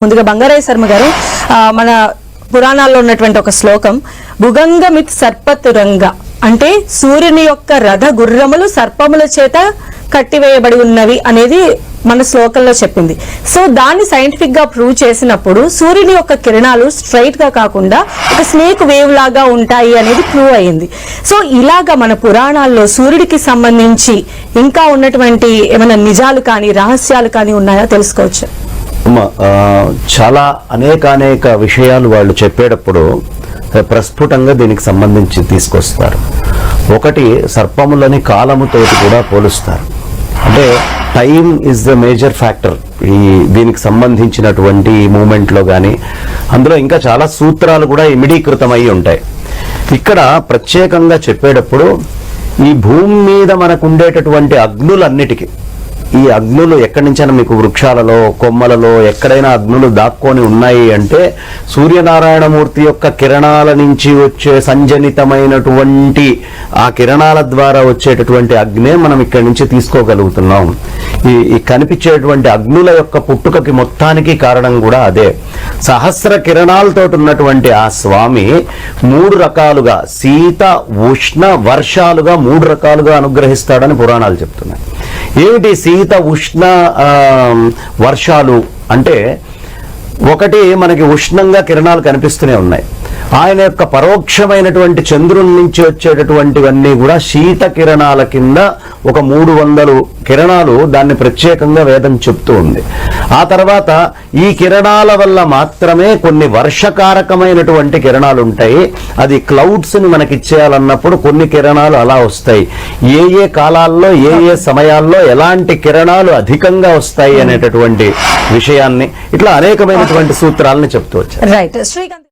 ముందుగా బంగారయ్య శర్మ గారు మన పురాణాల్లో ఉన్నటువంటి ఒక శ్లోకం భుగంగమిత్ సర్పతురంగ అంటే సూర్యుని యొక్క రథ గుర్రములు సర్పముల చేత కట్టివేయబడి ఉన్నవి అనేది మన శ్లోకంలో చెప్పింది. సో దాన్ని సైంటిఫిక్ గా ప్రూవ్ చేసినప్పుడు సూర్యుని యొక్క కిరణాలు స్ట్రైట్ గా కాకుండా ఒక స్నేక్ వేవ్ లాగా ఉంటాయి అనేది ప్రూవ్ అయ్యింది. సో ఇలాగా మన పురాణాల్లో సూర్యుడికి సంబంధించి ఇంకా ఉన్నటువంటి ఏమైనా నిజాలు కానీ రహస్యాలు కానీ ఉన్నాయా తెలుసుకోవచ్చు? చాలా అనేక విషయాలు వాళ్ళు చెప్పేటప్పుడు ప్రస్ఫుటంగా దీనికి సంబంధించి తీసుకొస్తారు. ఒకటి, సర్పములని కాలముతోటి కూడా పోలుస్తారు. అంటే time is the major factor దీనికి సంబంధించినటువంటి మూమెంట్లో కానీ అందులో ఇంకా చాలా సూత్రాలు కూడా ఇమిడీకృతమై ఉంటాయి. ఇక్కడ ప్రత్యేకంగా చెప్పేటప్పుడు ఈ భూమి మీద మనకు ఉండేటటువంటి అగ్నులన్నిటికీ, ఈ అగ్నులు ఎక్కడి నుంచైనా మీకు వృక్షాలలో కొమ్మలలో ఎక్కడైనా అగ్నులు దాక్కొని ఉన్నాయి అంటే సూర్యనారాయణమూర్తి యొక్క కిరణాల నుంచి వచ్చే సంజనితమైనటువంటి ఆ కిరణాల ద్వారా వచ్చేటటువంటి అగ్నే మనం ఇక్కడి నుంచి తీసుకోగలుగుతున్నాం. ఈ కనిపించేటువంటి అగ్నుల యొక్క పుట్టుకకి మొత్తానికి కారణం కూడా అదే. సహస్ర కిరణాలతో ఉన్నటువంటి ఆ స్వామి మూడు రకాలుగా శీత ఉష్ణ వర్షాలుగా మూడు రకాలుగా అనుగ్రహిస్తాడని పురాణాలు చెప్తున్నాయి. ఏమిటి శీత ఉష్ణ వర్షాలు అంటే, ఒకటి మనకి ఉష్ణంగా కిరణాలు కనిపిస్తూనే ఉన్నాయి. ఆయన యొక్క పరోక్షమైనటువంటి చంద్రుని నుంచి వచ్చేటటువంటివన్నీ కూడా శీత కిరణాల కింద ఒక 300 కిరణాలు దాన్ని ప్రత్యేకంగా వేదం చెప్తూ ఉంది. ఆ తర్వాత ఈ కిరణాల వల్ల మాత్రమే కొన్ని వర్షకారకమైనటువంటి కిరణాలు ఉంటాయి. అది క్లౌడ్స్ ని మనకి ఇచ్చేయాలన్నప్పుడు కొన్ని కిరణాలు అలా వస్తాయి. ఏ కాలాల్లో ఏ సమయాల్లో ఎలాంటి కిరణాలు అధికంగా వస్తాయి అనేటటువంటి విషయాన్ని ఇట్లా అనేకమైనటువంటి సూత్రాలని చెప్తూ వచ్చారు. రైట్ శ్రీకాంత్.